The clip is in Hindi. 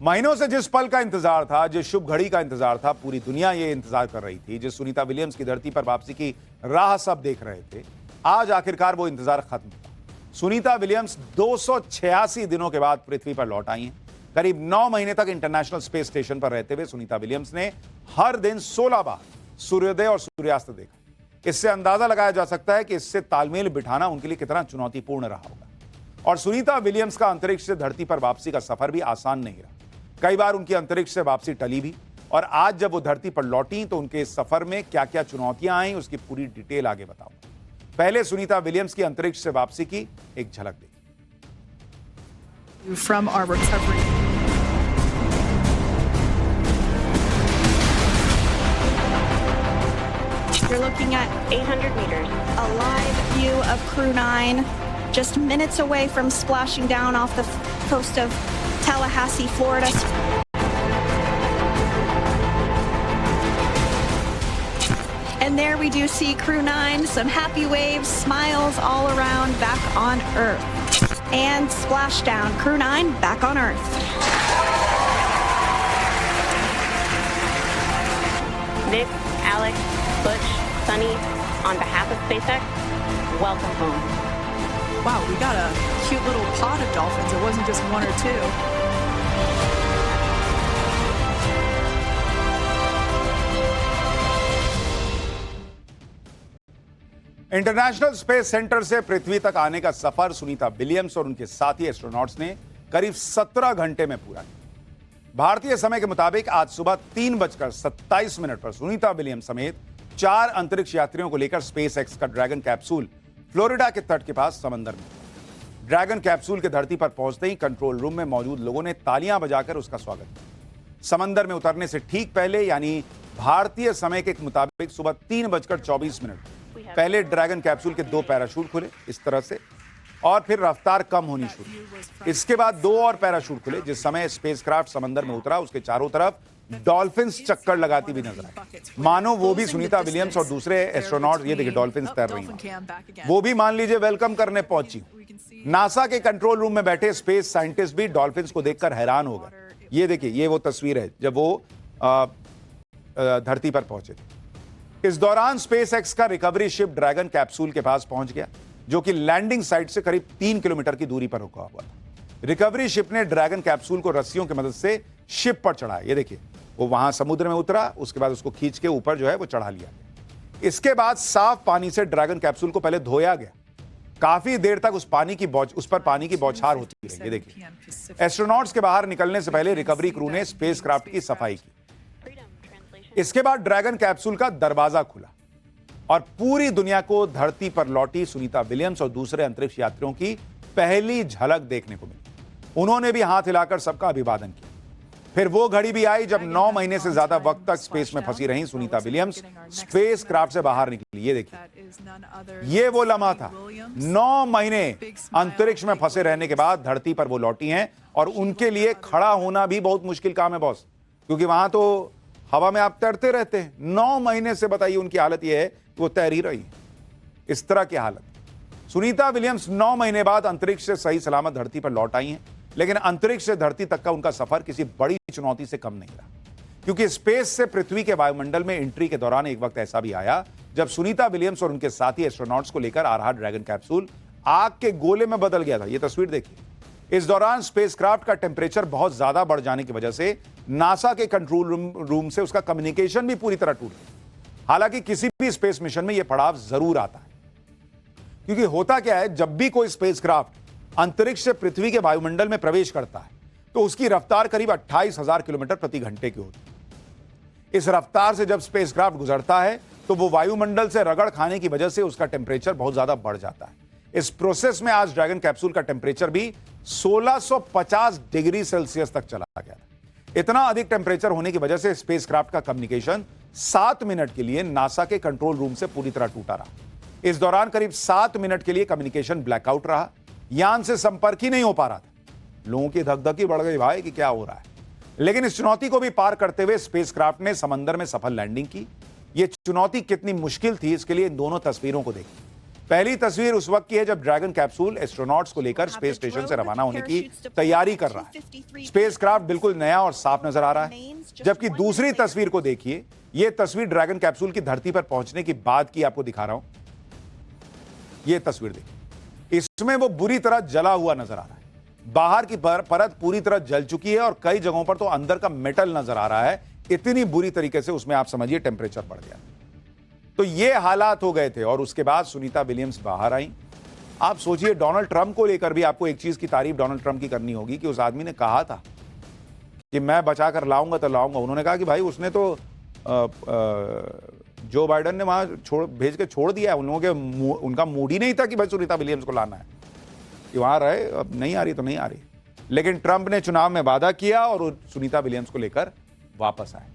महीनों से जिस पल का इंतजार था, जिस शुभ घड़ी का इंतजार था, पूरी दुनिया ये इंतजार कर रही थी, जिस सुनीता विलियम्स की धरती पर वापसी की राह सब देख रहे थे, आज आखिरकार वो इंतजार खत्म हुआ। सुनीता विलियम्स 286 दिनों के बाद पृथ्वी पर लौट आई हैं। करीब 9 महीने तक इंटरनेशनल स्पेस स्टेशन पर रहते हुए सुनीता विलियम्स ने हर दिन 16 बार सूर्योदय और सूर्यास्त देखा। इससे अंदाजा लगाया जा सकता है कि इससे तालमेल बिठाना उनके लिए कितना चुनौतीपूर्ण रहा होगा। और सुनीता विलियम्स का अंतरिक्ष से धरती पर वापसी का सफर भी आसान नहीं रहा। कई बार उनकी अंतरिक्ष से वापसी टली भी, और आज जब वो धरती पर लौटी तो उनके इस सफर में क्या क्या चुनौतियां आई, उसकी पूरी डिटेल आगे बताऊंगा। पहले सुनीता विलियम्स की अंतरिक्ष से वापसी की एक झलक देखिए। From our recovery. You're looking at 800 meters. A live view of Crew 9, just minutes away from splashing down off the coast of Tallahassee, Florida. And there we do see Crew 9, some happy waves, smiles all around, back on Earth. And splashdown, Crew 9 back on Earth. Nick, Alex, Butch, Sunny, on behalf of SpaceX, welcome home. Wow, we got a cute little pod of dolphins. It wasn't just one or two. International space centre से पृथ्वी तक आने का सफर सुनीता विलियम्स और उनके साथी एस्ट्रोनॉट्स ने करीब 17 घंटे में पूरा किया। भारतीय समय के मुताबिक आज सुबह 3:27 पर सुनीता विलियम्स समेत 4 अंतरिक्ष यात्रियों को लेकर स्पेस एक्स का ड्रैगन कैप्सूल फ्लोरिडा के तट के पास समंदर में। ड्रैगन कैप्सूल के धरती पर पहुंचते ही कंट्रोल रूम में मौजूद लोगों ने तालियां बजाकर उसका स्वागत किया। समंदर में उतरने से ठीक पहले, यानी भारतीय समय के मुताबिक सुबह 3:24 पहले ड्रैगन कैप्सूल के 2 पैराशूट खुले इस तरह से, और फिर रफ्तार कम होनी शुरू। इसके बाद 2 और पैराशूट खुले। जिस समय स्पेसक्राफ्ट समंदर में उतरा, उसके चारों तरफ डॉल्फिन्स चक्कर लगाती हुई नजर आई, मानो वो भी सुनीता विलियम्स और दूसरे एस्ट्रोनॉट, ये देखिए डॉल्फिन्स तैर रही हैं, वो भी मान लीजिए वेलकम करने पहुंची। नासा के कंट्रोल रूम में बैठे स्पेस साइंटिस्ट भी डॉल्फिन्स को देखकर हैरान हो गए। ये देखिए, ये वो तस्वीर है जब वो धरती पर पहुंचे थे। इस दौरान स्पेस एक्स का रिकवरी शिप ड्रैगन कैप्सूल के पास पहुंच गया, जो कि लैंडिंग साइट से करीब 3 किलोमीटर की दूरी पर रुका हुआ था। रिकवरी शिप ने ड्रैगन कैप्सूल को रस्सियों की मदद से शिप पर चढ़ाया। ये देखिए, वो वहां समुद्र में उतरा, उसके बाद उसको खींच के ऊपर जो है वो चढ़ा लिया गया। इसके बाद साफ पानी से ड्रैगन कैप्सूल को पहले धोया गया। काफी देर तक उस पर पानी की बौछार होती रही। ये देखिए, एस्ट्रोनॉट्स के बाहर निकलने से पहले रिकवरी क्रू ने स्पेसक्राफ्ट की सफाई की। इसके बाद ड्रैगन कैप्सूल का दरवाजा खुला और पूरी दुनिया को धरती पर लौटी सुनीता विलियम्स और दूसरे अंतरिक्ष यात्रियों की पहली झलक देखने को मिली। उन्होंने भी हाथ हिलाकर सबका अभिवादन किया। फिर वो घड़ी भी आई जब 9 महीने से ज्यादा वक्त तक स्पेस में फंसी रही सुनीता विलियम्स स्पेस क्राफ्ट से बाहर निकली। ये देखिए, ये वो लम्हा था। 9 महीने अंतरिक्ष में फंसे रहने के बाद धरती पर वो लौटी हैं, और उनके लिए खड़ा होना भी बहुत मुश्किल काम है बॉस, क्योंकि वहां तो हवा में आप तैरते रहते हैं। 9 महीने से बताइए उनकी हालत यह है कि वो तैर ही रही है। इस तरह की हालत। सुनीता विलियम्स 9 महीने बाद अंतरिक्ष से सही सलामत धरती पर लौट आई हैं, लेकिन अंतरिक्ष से धरती तक का उनका सफर किसी बड़ी चुनौती से कम नहीं रहा, क्योंकि स्पेस से पृथ्वी के वायुमंडल में एंट्री के दौरान एक वक्त ऐसा भी आया जब सुनीता विलियम्स और उनके साथी एस्ट्रोनॉट्स को लेकर आ रहा ड्रैगन कैप्सूल आग के गोले में बदल गया था। यह तस्वीर देखिए। इस दौरान स्पेसक्राफ्ट का टेम्परेचर बहुत ज्यादा बढ़ जाने की वजह से नासा के कंट्रोल रूम से उसका कम्युनिकेशन भी पूरी तरह टूट गया। हालांकि किसी भी स्पेस मिशन में यह पड़ाव जरूर आता है, क्योंकि होता क्या है, जब भी कोई स्पेसक्राफ्ट अंतरिक्ष से पृथ्वी के वायुमंडल में प्रवेश करता है तो उसकी रफ्तार करीब 28,000 किलोमीटर प्रति घंटे की होती है। इस रफ्तार से जब स्पेसक्राफ्ट गुजरता है तो वो वायुमंडल से रगड़ खाने की वजह से उसका टेम्परेचर बहुत ज्यादा बढ़ जाता है। इस प्रोसेस में आज ड्रैगन कैप्सूल का टेम्परेचर भी 1650 डिग्री सेल्सियस तक चला गया था। इतना अधिक टेम्परेचर होने की वजह से स्पेसक्राफ्ट का कम्युनिकेशन 7 मिनट के लिए नासा के कंट्रोल रूम से पूरी तरह टूटा रहा। इस दौरान करीब 7 मिनट के लिए कम्युनिकेशन ब्लैकआउट रहा। यान से संपर्क ही नहीं हो पा रहा था। लोगों की धकधकी बढ़ गई, भाई कि क्या हो रहा है। लेकिन इस चुनौती को भी पार करते हुए स्पेसक्राफ्ट ने समंदर में सफल लैंडिंग की। यह चुनौती कितनी मुश्किल थी, इसके लिए इन दोनों तस्वीरों को देखिए। पहली तस्वीर उस वक्त की है जब ड्रैगन कैप्सूल एस्ट्रोनॉट्स को लेकर स्पेस स्टेशन से रवाना होने की तैयारी कर रहा है। स्पेसक्राफ्ट बिल्कुल नया और साफ नजर आ रहा है। जबकि दूसरी तस्वीर को देखिए, यह तस्वीर ड्रैगन कैप्सूल की धरती पर पहुंचने के बाद की आपको दिखा रहा हूं। यह तस्वीर देखिए, इसमें वो बुरी तरह जला हुआ नजर आ रहा है। बाहर की परत पूरी तरह जल चुकी है और कई जगहों पर तो अंदर का मेटल नजर आ रहा है। इतनी बुरी तरीके से उसमें आप समझिए टेम्परेचर बढ़ गया। तो ये हालात हो गए थे और उसके बाद सुनीता विलियम्स बाहर आई। आप सोचिए, डोनाल्ड ट्रंप को लेकर भी आपको एक चीज की तारीफ डोनाल्ड ट्रंप की करनी होगी कि उस आदमी ने कहा था कि मैं बचा कर लाऊंगा तो लाऊंगा। उन्होंने कहा कि भाई उसने तो जो बाइडन ने वहां भेज के छोड़ दिया है। उन लोगों के उनका मूड ही नहीं था कि भाई सुनीता विलियम्स को लाना है, कि वहां रहे, अब नहीं आ रही तो नहीं आ रही। लेकिन ट्रंप ने चुनाव में वादा किया और सुनीता विलियम्स को लेकर वापस आए।